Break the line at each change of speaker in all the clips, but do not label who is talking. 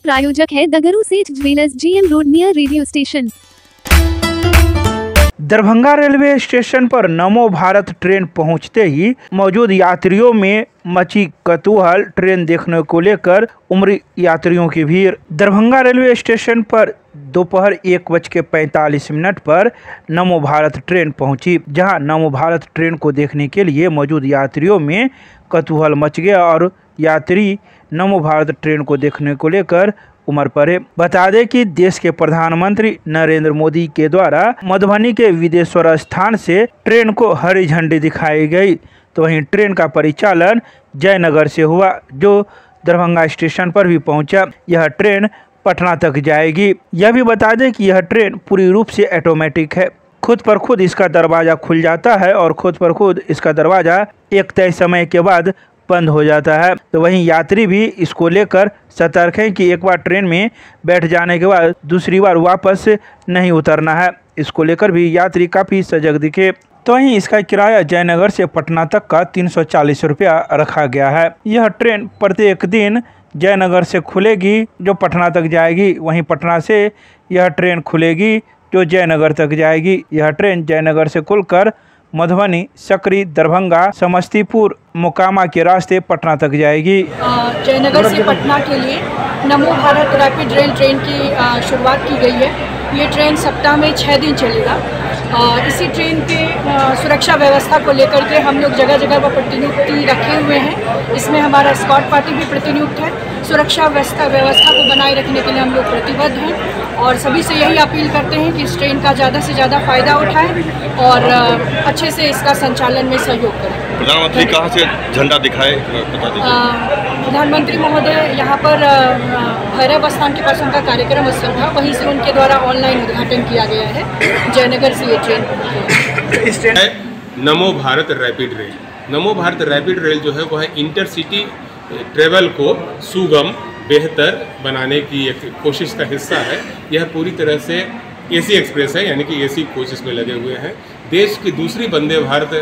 प्रायोजक है दगरू सेठ jewellers, GM road near radio station.
Darbhanga railway station पर नमो भारत ट्रेन पहुंचते ही मौजूद यात्रियों में मची कौतूहल। ट्रेन देखने को लेकर उमड़ी यात्रियों की भीड़। दरभंगा रेलवे स्टेशन पर दोपहर 1:45 पर नमो भारत ट्रेन पहुंची, जहां नमो भारत ट्रेन को देखने के लिए मौजूद यात्रियों में कौतूहल मच गया और यात्री नमो भारत ट्रेन को देखने को लेकर उमड़ पड़े। बता दें कि देश के प्रधानमंत्री नरेंद्र मोदी के द्वारा मधुबनी के विदेश्वर स्थान से ट्रेन को हरी झंडी दिखाई गई, तो वहीं ट्रेन का परिचालन जयनगर से हुआ, जो दरभंगा स्टेशन पर भी पहुंचा। यह ट्रेन पटना तक जाएगी। यह भी बता दें कि यह ट्रेन पूरी रूप से ऑटोमेटिक है। खुद पर खुद इसका दरवाज़ा खुल जाता है और खुद पर खुद इसका दरवाज़ा एक तय समय के बाद बंद हो जाता है। तो वहीं यात्री भी इसको लेकर सतर्क हैं कि एक बार ट्रेन में बैठ जाने के बाद दूसरी बार वापस नहीं उतरना है। इसको लेकर भी यात्री काफ़ी सजग दिखे। तो वहीं इसका किराया जयनगर से पटना तक का 340 रुपया रखा गया है। यह ट्रेन प्रत्येक दिन जयनगर से खुलेगी जो पटना तक जाएगी, वहीं पटना से यह ट्रेन खुलेगी जो जयनगर तक जाएगी। यह ट्रेन जयनगर से खुलकर मधुबनी, सकरी, दरभंगा, समस्तीपुर, मोकामा के रास्ते पटना तक जाएगी।
जयनगर से पटना के लिए नमो भारत रैपिड रेल ट्रेन की शुरुआत की गई है। ये ट्रेन सप्ताह में 6 दिन चलेगा। इसी ट्रेन के सुरक्षा व्यवस्था को लेकर के हम लोग जगह जगह पर प्रतिनियुक्ति रखे हुए हैं। इसमें हमारा स्कॉट पार्टी भी प्रतिनियुक्त है। सुरक्षा व्यवस्था को बनाए रखने के लिए हम लोग प्रतिबद्ध हैं और सभी से यही अपील करते हैं कि इस ट्रेन का ज़्यादा से ज़्यादा फ़ायदा उठाएं और अच्छे से इसका संचालन में सहयोग करें।
प्रधानमंत्री कहाँ से झंडा दिखाए बता दीजिए।
प्रधानमंत्री महोदय यहाँ पर भैरव स्थान के पास उनका कार्यक्रम स्थल था, वहीं से उनके द्वारा ऑनलाइन उद्घाटन किया गया है। जयनगर से ये ट्रेन
नमो भारत रैपिड रेल। नमो भारत रैपिड रेल जो है वह इंटरसिटी ट्रेवल को सुगम बेहतर बनाने की एक कोशिश का हिस्सा है। यह पूरी तरह से AC एक्सप्रेस है, यानी कि AC कोच इसमें लगे हुए हैं। देश की दूसरी वंदे भारत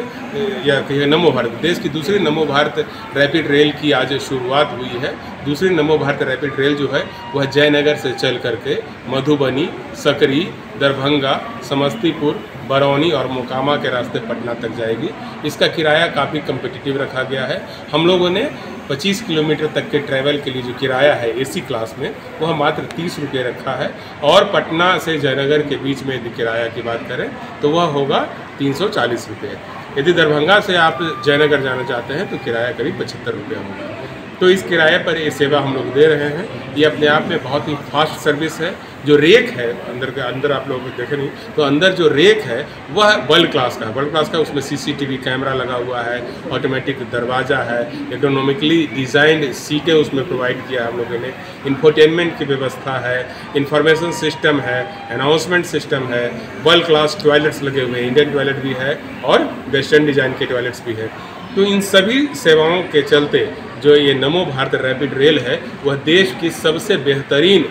या कहिए नमो भारत, देश की दूसरी नमो भारत रैपिड रेल की आज शुरुआत हुई है। दूसरी नमो भारत रैपिड रेल जो है वह जयनगर से चल करके मधुबनी, सकरी, दरभंगा, समस्तीपुर, बरौनी और मोकामा के रास्ते पटना तक जाएगी। इसका किराया काफ़ी कम्पिटिटिव रखा गया है। हम लोगों ने 25 किलोमीटर तक के ट्रैवल के लिए जो किराया है AC क्लास में वह मात्र 30 रुपये रखा है और पटना से जयनगर के बीच में यदि किराया की बात करें तो वह होगा 340 रुपये। यदि दरभंगा से आप जयनगर जाना चाहते हैं तो किराया करीब 75 रुपये होगा। तो इस किराए पर ये सेवा हम लोग दे रहे हैं। ये अपने आप में बहुत ही फास्ट सर्विस है। जो रेक है अंदर आप लोग देखें नहीं तो अंदर जो रेक है वह वर्ल्ड क्लास का है। वर्ल्ड क्लास का उसमें CCTV कैमरा लगा हुआ है, ऑटोमेटिक दरवाज़ा है, इकोनॉमिकली डिज़ाइंड सीटें उसमें प्रोवाइड किया हम लोगों ने, इंफोटेनमेंट की व्यवस्था है, इंफॉर्मेशन सिस्टम है, अनाउंसमेंट सिस्टम है, वर्ल्ड क्लास टॉयलेट्स लगे हुए हैं, इंडियन टॉयलेट भी है और वेस्टर्न डिज़ाइन के टॉयलेट्स भी है। तो इन सभी सेवाओं के चलते जो ये नमो भारत रैपिड रेल है वह देश की सबसे बेहतरीन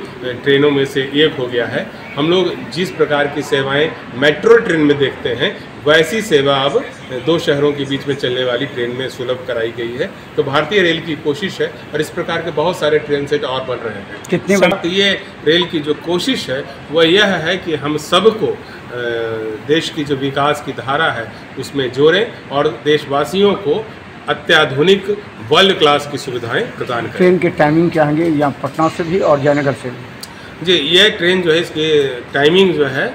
ट्रेनों में से एक हो गया है। हम लोग जिस प्रकार की सेवाएं मेट्रो ट्रेन में देखते हैं वैसी सेवा अब 2 शहरों के बीच में चलने वाली ट्रेन में सुलभ कराई गई है। तो भारतीय रेल की कोशिश है और इस प्रकार के बहुत सारे ट्रेन सेट और बन रहे हैं। कितनी ये रेल की जो कोशिश है वह यह है कि हम सबको देश की जो विकास की धारा है उसमें जोड़ें और देशवासियों को अत्याधुनिक वर्ल्ड क्लास की सुविधाएं प्रदान करें।
ट्रेन के टाइमिंग क्या होंगे यहाँ पटना से भी और जयनगर से भी?
जी, ये ट्रेन जो है इसकी टाइमिंग जो है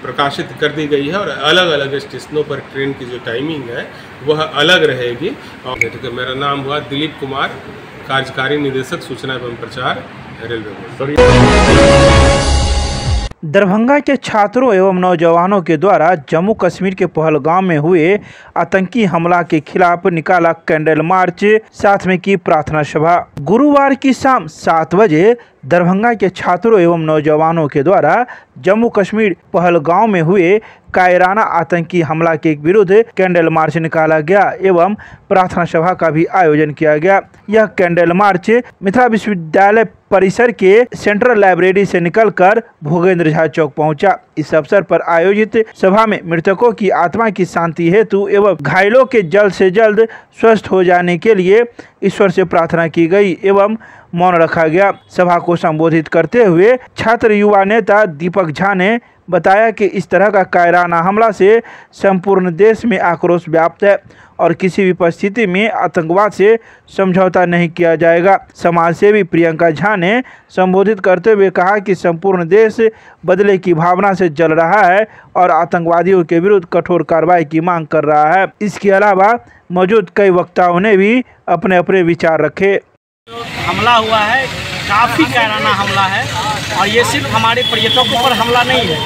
प्रकाशित कर दी गई है और अलग अलग स्टेशनों पर ट्रेन की जो टाइमिंग है वह अलग रहेगी। और मेरा नाम हुआ दिलीप कुमार, कार्यकारी निदेशक सूचना एवं प्रचार, रेलवे बोर्ड।
दरभंगा के छात्रों एवं नौजवानों के द्वारा जम्मू कश्मीर के पहलगाम में हुए आतंकी हमला के खिलाफ निकाला कैंडल मार्च, साथ में की प्रार्थना सभा। गुरुवार की शाम 7 बजे दरभंगा के छात्रों एवं नौजवानों के द्वारा जम्मू कश्मीर पहलगाम में हुए कायराना आतंकी हमला के विरुद्ध कैंडल मार्च निकाला गया एवं प्रार्थना सभा का भी आयोजन किया गया। यह कैंडल मार्च मिथिला विश्वविद्यालय परिसर के सेंट्रल लाइब्रेरी से निकलकर भोगेंद्र झा चौक पहुंचा। इस अवसर पर आयोजित सभा में मृतकों की आत्मा की शांति हेतु एवं घायलों के जल्द से जल्द स्वस्थ हो जाने के लिए ईश्वर से प्रार्थना की गई एवं मौन रखा गया। सभा को संबोधित करते हुए छात्र युवा नेता दीपक झा ने बताया कि इस तरह का कायराना हमला से संपूर्ण देश में आक्रोश व्याप्त है और किसी भी परिस्थिति में आतंकवाद से समझौता नहीं किया जाएगा। समाजसेवी प्रियंका झा ने संबोधित करते हुए कहा कि संपूर्ण देश बदले की भावना से जल रहा है और आतंकवादियों के विरुद्ध कठोर कार्रवाई की मांग कर रहा है। इसके अलावा मौजूद कई वक्ताओं ने भी अपने अपने विचार रखे।
हमला हुआ है, काफ़ी कायराना हमला है और ये सिर्फ हमारे पर्यटकों पर हमला नहीं है,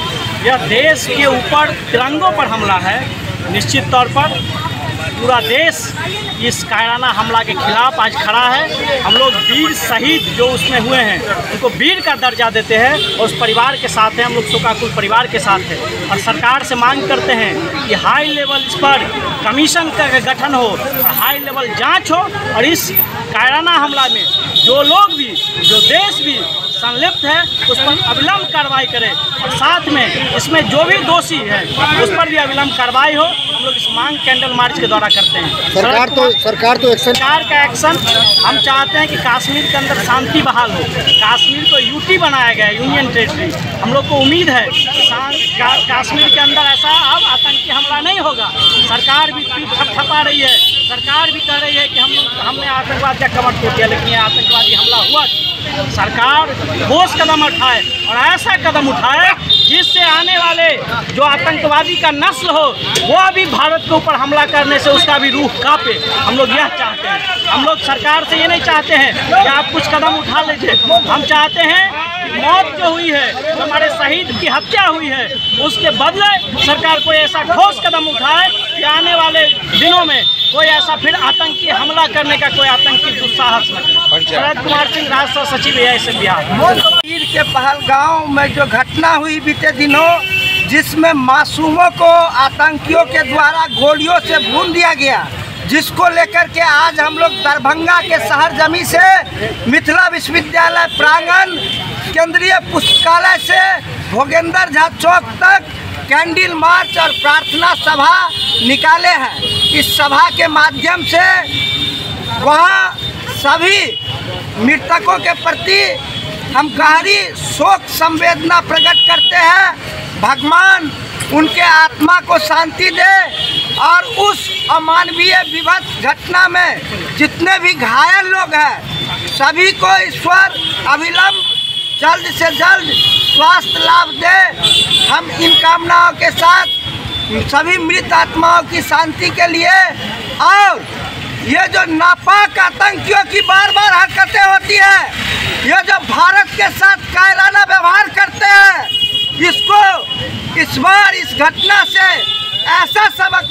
यह देश के ऊपर तिरंगों पर हमला है। निश्चित तौर पर पूरा देश इस कायराना हमला के खिलाफ आज खड़ा है। हम लोग वीर शहीद जो उसमें हुए हैं उनको वीर का दर्जा देते हैं और उस परिवार के साथ हैं, हम लोग शोकाकुल परिवार के साथ हैं और सरकार से मांग करते हैं कि हाई लेवल इस पर कमीशन का गठन हो और हाई लेवल जांच हो और इस कायराना हमला में जो लोग भी, जो देश भी संलिप्त है उस पर अविलंब कार्रवाई करे और साथ में इसमें जो भी दोषी है उस पर भी अविलंब कार्रवाई हो। हम लोग इस मांग कैंडल मार्च के द्वारा करते हैं। सरकार का एक्शन हम चाहते हैं कि कश्मीर के अंदर शांति बहाल हो, कश्मीर को यूटी बनाया गया है, यूनियन टेरिटरी। हम लोग को उम्मीद है कश्मीर के अंदर ऐसा अब आतंकी हमला नहीं होगा। सरकार भी थपथपा रही है, सरकार भी कह रही है कि हमने आतंकवाद का कमर तोड़ दिया, लेकिन ये आतंकवादी हमला हुआ। सरकार ठोस कदम उठाए और ऐसा कदम उठाए जिससे आने वाले जो आतंकवादी का नस्ल हो वो अभी भारत के ऊपर हमला करने से उसका भी रूह कांपे। हम लोग यह चाहते हैं। हम लोग सरकार से ये नहीं चाहते हैं कि आप कुछ कदम उठा लीजिए। हम चाहते हैं कि मौत जो हुई है, जो हमारे शहीद की हत्या हुई है, उसके बदले सरकार कोई ऐसा ठोस कदम उठाए कि आने वाले दिनों में कोई ऐसा फिर आतंकी हमला करने का कोई आतंकी दुस्साहस न करे। शरद कुमार सिंह राष्ट्रीय सचिव है बिहार।
कश्मीर के पहलगांव में जो घटना हुई बीते दिनों, जिसमें मासूमों को आतंकियों के द्वारा गोलियों से भून दिया गया, जिसको लेकर के आज हम लोग दरभंगा के शहर जमी से मिथिला विश्वविद्यालय प्रांगण, केंद्रीय पुस्तकालय से भोगेंद्र झा चौक तक कैंडल मार्च और प्रार्थना सभा निकाले हैं। इस सभा के माध्यम से वहाँ सभी मृतकों के प्रति हम गहरी शोक संवेदना प्रकट करते हैं। भगवान उनके आत्मा को शांति दे और उस अमानवीय विभत्स घटना में जितने भी घायल लोग हैं सभी को ईश्वर अविलंब जल्द से जल्द स्वास्थ्य लाभ दे। हम इन कामनाओं के साथ सभी मृत आत्माओं की शांति के लिए, और ये जो नापाक आतंकियों की बार बार हरकतें होती है, ये जो भारत के साथ कायराना व्यवहार करते हैं, इसको इस बार इस घटना से ऐसा सबक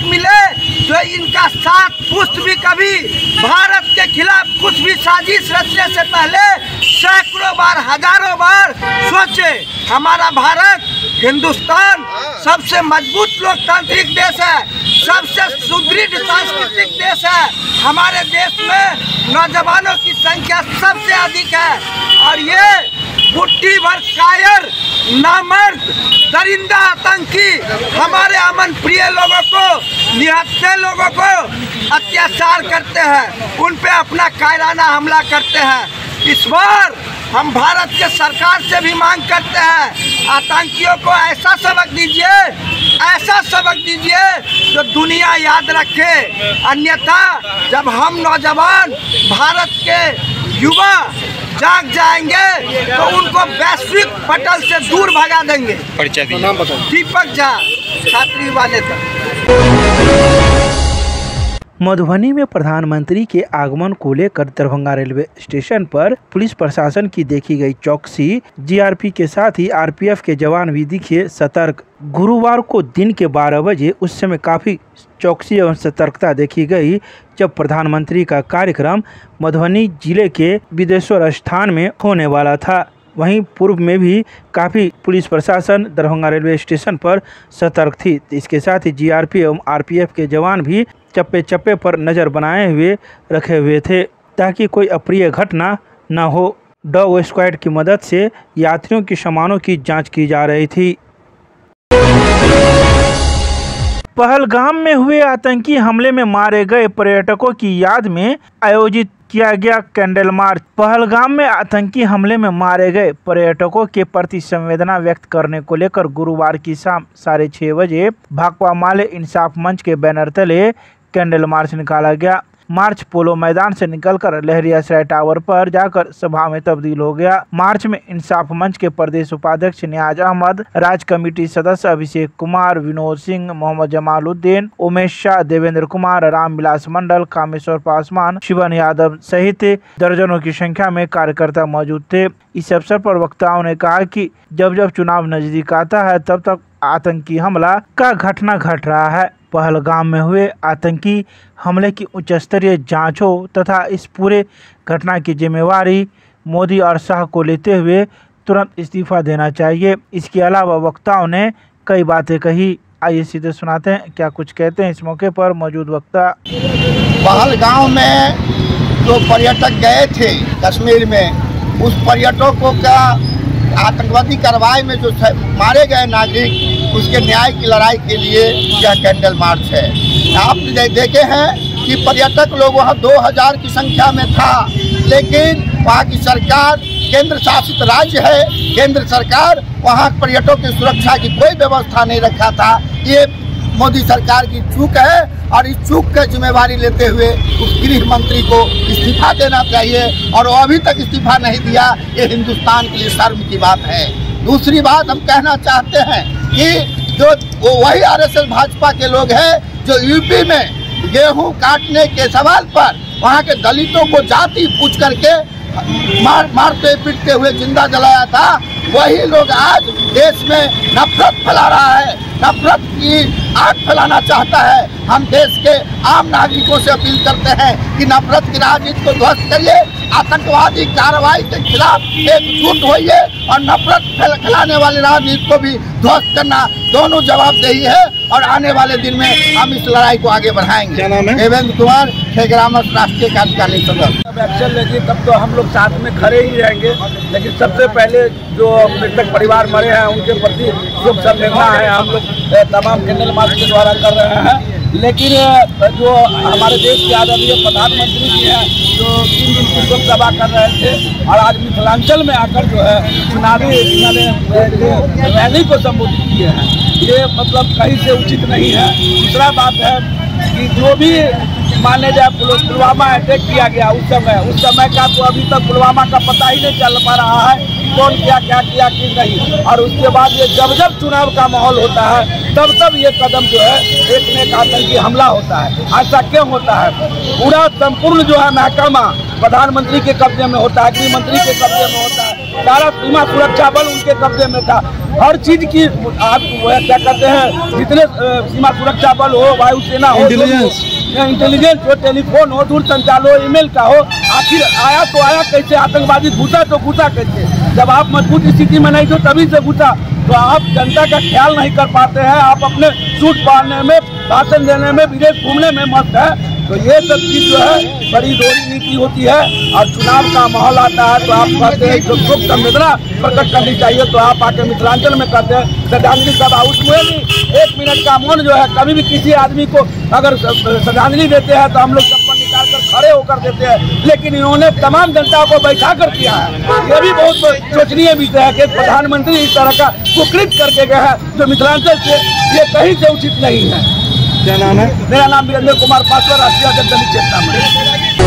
मिले जो इनका साथ पुष्ट भी कभी भारत के खिलाफ कुछ भी साजिश रचने से पहले सैकड़ों बार, हजारों बार सोचे। हमारा भारत, हिंदुस्तान सबसे मजबूत लोकतांत्रिक देश है, सबसे सुदृढ़ सांस्कृतिक देश है। हमारे देश में नौजवानों की संख्या सबसे अधिक है और ये बुट्टी भर कायर, नामर्द, दरिंदा आतंकी हमारे अमन प्रिय लोगों को, निहत्थे लोगों को अत्याचार करते हैं, उन पे अपना कायराना हमला करते हैं। इस बार हम भारत के सरकार से भी मांग करते हैं, आतंकियों को ऐसा सबक दीजिए जो दुनिया याद रखे। अन्यथा जब हम नौजवान भारत के युवा जाग जाएंगे तो उनको वैश्विक पटल से दूर भगा देंगे। दीपक झा, छात्र युवा नेता।
मधुबनी में प्रधानमंत्री के आगमन को लेकर दरभंगा रेलवे स्टेशन पर पुलिस प्रशासन की देखी गई चौकसी, जीआरपी के साथ ही आरपीएफ के जवान भी दिखे सतर्क। गुरुवार को दिन के 12 बजे उस समय काफ़ी चौकसी एवं सतर्कता देखी गई जब प्रधानमंत्री का कार्यक्रम मधुबनी जिले के विदेश्वर स्थान में होने वाला था। वहीं पूर्व में भी काफ़ी पुलिस प्रशासन दरभंगा रेलवे स्टेशन पर सतर्क थी। इसके साथ ही जीआरपी एवं आरपीएफ के जवान भी चप्पे चप्पे पर नज़र बनाए हुए रखे हुए थे ताकि कोई अप्रिय घटना न हो। डॉग स्क्वाड की मदद से यात्रियों की सामानों की जांच की जा रही थी। पहलगाम में हुए आतंकी हमले में मारे गए पर्यटकों की याद में आयोजित किया गया कैंडल मार्च। पहलगाम में आतंकी हमले में मारे गए पर्यटकों के प्रति संवेदना व्यक्त करने को लेकर गुरुवार की शाम 6:30 बजे भाकपा माले इंसाफ मंच के बैनर तले कैंडल मार्च निकाला गया। मार्च पोलो मैदान से निकलकर लहरियासराय टावर पर जाकर सभा में तब्दील हो गया। मार्च में इंसाफ मंच के प्रदेश उपाध्यक्ष नियाज अहमद, राज्य कमेटी सदस्य अभिषेक कुमार, विनोद सिंह, मोहम्मद जमालुद्दीन, उमेश शाह, देवेंद्र कुमार, रामविलास मंडल, कामेश्वर पासवान, शिवन यादव सहित दर्जनों की संख्या में कार्यकर्ता मौजूद थे। इस अवसर पर वक्ताओं ने कहा कि जब जब चुनाव नजदीक आता है तब तक आतंकी हमला का घटना घट रहा है। पहलगाम में हुए आतंकी हमले की उच्च स्तरीय जांच हो तथा इस पूरे घटना की जिम्मेवारी मोदी और शाह को लेते हुए तुरंत इस्तीफा देना चाहिए। इसके अलावा वक्ताओं ने कई बातें कही। आइए सीधे सुनाते हैं क्या कुछ कहते हैं इस मौके पर मौजूद वक्ता।
पहलगाम में जो पर्यटक गए थे कश्मीर में, उस पर्यटकों का आतंकवादी कार्रवाई में जो मारे गए नागरिक, उसके न्याय की लड़ाई के लिए यह कैंडल मार्च है। आप देखे हैं कि पर्यटक लोग वहाँ 2000 की संख्या में था, लेकिन वहाँ की सरकार केंद्र शासित राज्य है, केंद्र सरकार वहाँ पर्यटकों की सुरक्षा की कोई व्यवस्था नहीं रखा था। ये मोदी सरकार की चूक है और इस चूक की जिम्मेवारी लेते हुए उस गृह मंत्री को इस्तीफा देना चाहिए और वो अभी तक इस्तीफा नहीं दिया। ये हिंदुस्तान के लिए शर्म की बात है। दूसरी बात हम कहना चाहते हैं कि जो वो वही आरएसएस भाजपा के लोग हैं जो यूपी में गेहूं काटने के सवाल पर वहां के दलितों को जाति पूछ करके मारते पीटते हुए जिंदा जलाया था, वही लोग आज देश में नफरत फैला रहा है, नफरत की आग फैलाना चाहता है। हम देश के आम नागरिकों से अपील करते हैं कि नफरत की राजनीति को ध्वस्त करिए, आतंकवादी कार्रवाई के खिलाफ एकजुट होइए और नफरत फैलाने वाली राजनीति को भी ध्वस्त करना दोनों जवाबदेही है और आने वाले दिन में हम इस लड़ाई को आगे बढ़ाएंगे।
क्या नाम है?
देवेंद्र कुमार, खेग्रामस राष्ट्रीय कार्यकारिणी सदस्य।
जब एक्शन लेगी तब तो हम लोग साथ में खड़े ही रहेंगे, लेकिन सबसे पहले जो मृतक परिवार मरे हैं उनके प्रति शोक संवेदना है हम लोग तमाम कैंडल मार्च के द्वारा कर रहे हैं। लेकिन जो हमारे देश के आदरणीय प्रधानमंत्री जी हैं जो 3 दिन की शोक सभा कर रहे थे और आज मिथिलांचल में आकर जो है चुनावी रैली को संबोधित किए हैं, ये मतलब कहीं से उचित नहीं है। दूसरा बात है कि जो भी माने जाए पुलवामा अटैक किया गया उस समय का तो अभी तक पुलवामा का पता ही नहीं चल पा रहा है कौन क्या किया कि नहीं। और उसके बाद ये जब चुनाव का माहौल होता है तब ये कदम जो है एक न एक आतंकी हमला होता है। ऐसा क्यों होता है? पूरा संपूर्ण जो है महकमा प्रधानमंत्री के कब्जे में होता है, गृह मंत्री के कब्जे में होता है, सारा सीमा सुरक्षा बल उनके कब्जे में था। हर चीज की आप क्या कहते हैं, जितने सीमा सुरक्षा बल हो, वायुसेना हो, इंटेलिजेंस हो, टेलीफोन हो, दूरसंचार हो, ईमेल का हो, आखिर आया तो आया कैसे? आतंकवादी घुसा तो घुसा कैसे? जब आप मजबूत स्थिति में नहीं थे तभी से घुसा, तो आप जनता का ख्याल नहीं कर पाते हैं। आप अपने सूट पहनने में, भाषण देने में, विदेश घूमने में मस्त है। तो ये सब चीज जो है बड़ी दोहरी नीति होती है और चुनाव का माहौल आता है तो आप कहते हैं जो शोक संवेदना प्रकट करनी चाहिए तो आप आके मिथिलांचल में करते हैं श्रद्धांजलि सभा। उसमें भी 1 मिनट का मौन जो है, कभी भी किसी आदमी को अगर श्रद्धांजलि देते हैं तो हम लोग चप्पल निकाल कर खड़े होकर देते हैं, लेकिन इन्होंने तमाम जनता को बैठा कर किया है। ये भी बहुत सोचनीय विषय है कि प्रधानमंत्री इस तरह का कुकृत करके गए हैं जो मिथिलांचल से ये कहीं से उचित नहीं है।
क्या नाम है?
मेरा नाम वीरेंद्र कुमार पासवान, राष्ट्रीय अध्यक्ष चेतना में।